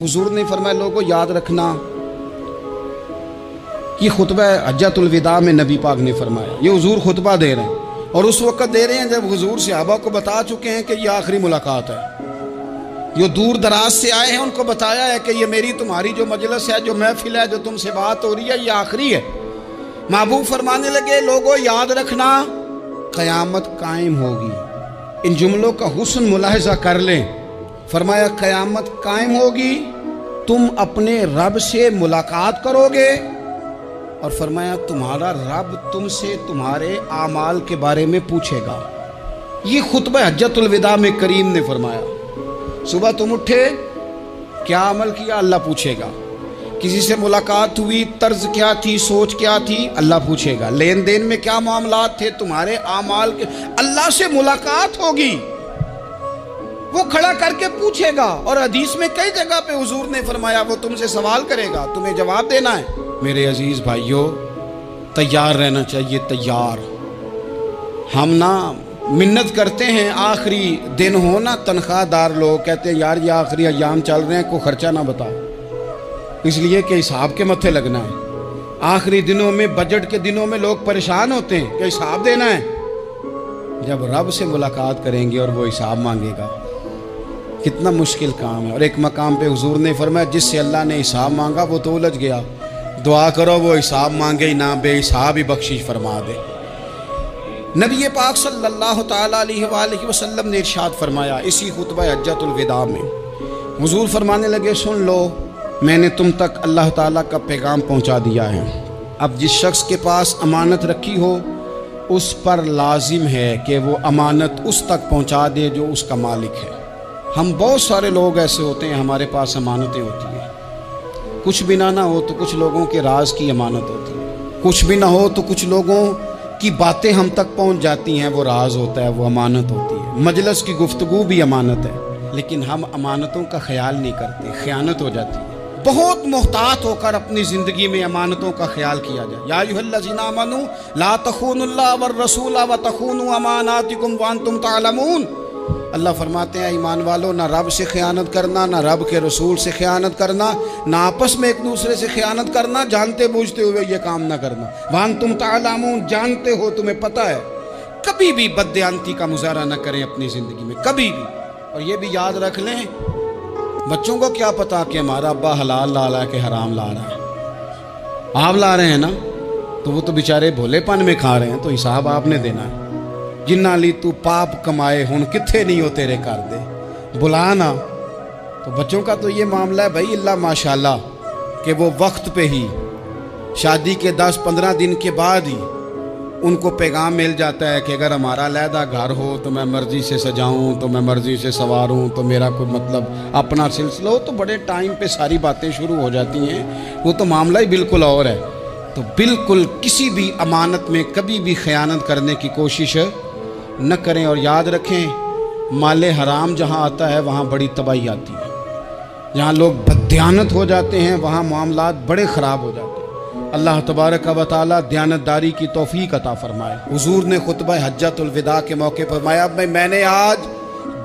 हुजूर ने फरमाया लोगों याद रखना, ये खुतबा हज्जतुल अलविदा में नबी पाक ने फरमाया। ये हुजूर खुतबा दे रहे हैं और उस वक्त दे रहे हैं जब हुजूर सहाबा को बता चुके हैं कि ये आखिरी मुलाकात है। जो दूर दराज से आए हैं उनको बताया है कि ये मेरी तुम्हारी जो मजलिस है, जो महफिल है, जो तुमसे बात हो रही है, ये आखिरी है। महबूब फरमाने लगे लोगों याद रखना क़यामत कायम होगी। इन जुमलों का हुस्न मुलाहिजा कर लें। फरमाया क़यामत कायम होगी, तुम अपने रब से मुलाकात करोगे और फरमाया तुम्हारा रब तुमसे तुम्हारे आमाल के बारे में पूछेगा। ये खुतबा हज्जतुल अलविदा में करीम ने फरमाया। सुबह तुम उठे, क्या अमल किया, अल्लाह पूछेगा। किसी से मुलाकात हुई, तर्ज क्या थी, सोच क्या थी, अल्लाह पूछेगा। लेन देन में क्या मामलात थे, तुम्हारे आमाल के, अल्लाह से मुलाकात होगी, वो खड़ा करके पूछेगा। और हदीस में कई जगह पे हुजूर ने फरमाया वो तुमसे सवाल करेगा, तुम्हें जवाब देना है। मेरे अजीज भाइयों, तैयार रहना चाहिए, तैयार। हम ना मिन्नत करते हैं आखिरी दिन हो ना, तनख्वाहदार लोग कहते हैं यार ये आखिरी अयाम चल रहे हैं, कोई खर्चा ना बताओ, इसलिए कि हिसाब के मत्थे लगना है। आखिरी दिनों में, बजट के दिनों में लोग परेशान होते हैं कि हिसाब देना है। जब रब से मुलाकात करेंगे और वो हिसाब मांगेगा, कितना मुश्किल काम है। और एक मकाम पे हुजूर ने फरमाया जिससे अल्लाह ने हिसाब मांगा वो तो उलझ गया, दुआ करो वो हिसाब मांगे ही ना, बेहिसाब ही बख्शिश फरमा दे। नबी पाक सल्लल्लाहु तआला अलैहि वसल्लम ने इरशाद फरमाया इसी खुतबा हज्जतुल अलविदा में। हुजूर फरमाने लगे सुन लो, मैंने तुम तक अल्लाह ताला का पैगाम पहुंचा दिया है। अब जिस शख्स के पास अमानत रखी हो उस पर लाजिम है कि वो अमानत उस तक पहुंचा दे जो उसका मालिक है। हम बहुत सारे लोग ऐसे होते हैं, हमारे पास अमानतें होती हैं, कुछ भी ना हो तो कुछ लोगों के राज की अमानत होती है, कुछ भी ना हो तो कुछ लोगों की बातें हम तक पहुंच जाती हैं, वो राज होता है, वो अमानत होती है। मजलिस की गुफ्तगू भी अमानत है, लेकिन हम अमानतों का ख्याल नहीं करते, खयानत हो जाती है। बहुत मोहतात होकर अपनी ज़िंदगी में अमानतों का ख्याल किया जाए। या अय्युहल्लज़ीना आमनू ला तख़ूनुल्लाह वर रसूला व तख़ूनू अमानातिकुम व अंतुम तालमून। अल्लाह फरमाते हैं ईमान वालों, ना रब से ख़यानत करना, ना रब के रसूल से ख़यानत करना, ना आपस में एक दूसरे से ख़यानत करना, जानते बूझते हुए ये काम ना करना। वान तुम तालमून, जानते हो, तुम्हें पता है। कभी भी बददियानती का मुजाहरा ना करें अपनी ज़िंदगी में, कभी भी। और ये भी याद रख लें, बच्चों को क्या पता कि हमारा अब्बा हलाल ला रहा है कि हराम ला रहा है। आप ला रहे हैं ना, तो वो तो बेचारे भोलेपन में खा रहे हैं, तो हिसाब आपने देना है। जिन्ना ली तू पाप कमाए हुन किथे नहीं हो तेरे कर दे, बुला ना। तो बच्चों का तो ये मामला है भाई, अल्लाह माशाल्लाह कि वो वक्त पे ही शादी के 10-15 दिन के बाद ही उनको पैगाम मिल जाता है कि अगर हमारा अलहदा घर हो तो मैं मर्ज़ी से सजाऊं, तो मैं मर्ज़ी से सवारूं, तो मेरा कोई मतलब अपना सिलसिला हो, तो बड़े टाइम पे सारी बातें शुरू हो जाती हैं। वो तो मामला ही बिल्कुल और है। तो बिल्कुल किसी भी अमानत में कभी भी ख़यानत करने की कोशिश न करें। और याद रखें, माले हराम जहाँ आता है वहाँ बड़ी तबाही आती है। जहाँ लोग बददियानत हो जाते हैं वहाँ मामलात बड़े ख़राब हो जाते हैं। अल्लाह तबारक व तआला दयानतदारी की तौफीक अता फरमाए। हुजूर ने खुतबा हज्जतुल अलविदा के मौके पर फरमाया मैंने आज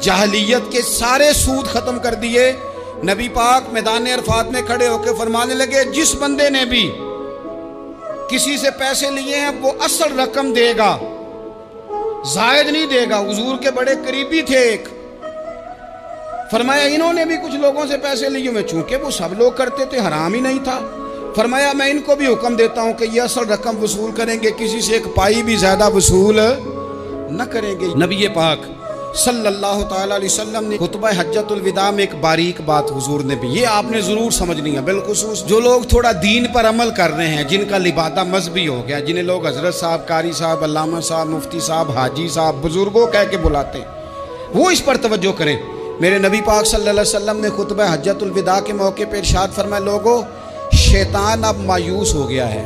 जाहिलियत के सारे सूद ख़त्म कर दिए। नबी पाक मैदान अरफात में खड़े होकर फरमाने लगे जिस बंदे ने भी किसी से पैसे लिए हैं वो असल रकम देगा, जायद नहीं देगा। हुजूर के बड़े करीबी थे एक, फरमाया इन्होंने भी कुछ लोगों से पैसे लिए हुए, चूंकि वो सब लोग करते थे, हराम ही नहीं था। फरमाया मैं इनको भी हुक्म देता हूं कि ये असल रकम वसूल करेंगे, किसी से एक पाई भी ज्यादा वसूल न करेंगे। नबी पाक सल्लल्लाहु तआला अलैहि वसल्लम ने खुतबा हज्जतुल अलविदा में एक बारीक बात हुजूर ने भी, ये आपने ज़रूर समझनी है, बिलखुसूस जो लोग थोड़ा दीन पर अमल कर रहे हैं, जिनका लिबादा मजहबी हो गया, जिन्हें लोग हज़रत साहब, कारी साहब, अल्लामा साहब, मुफ्ती साहब, हाजी साहब, बुजुर्गों कह के बुलाते हैं, वो इस पर तवज्जो करें। मेरे नबी पाक सल्लल्लाहु अलैहि वसल्लम ने खुतबा हज्जतुल अलविदा के मौके पर इरशाद फरमाया लोगों, शैतान अब मायूस हो गया है,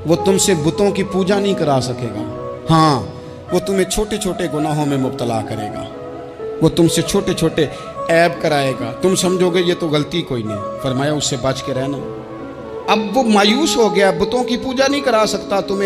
वो तुमसे बुतों की पूजा नहीं करा सकेगा। हाँ, वो तुम्हें छोटे छोटे गुनाहों में मुब्तला करेगा, वो तुमसे छोटे छोटे ऐब कराएगा, तुम समझोगे ये तो गलती कोई नहीं। फरमाया उससे बच के रहना। अब वो मायूस हो गया, बुतों की पूजा नहीं करा सकता, तुम्हें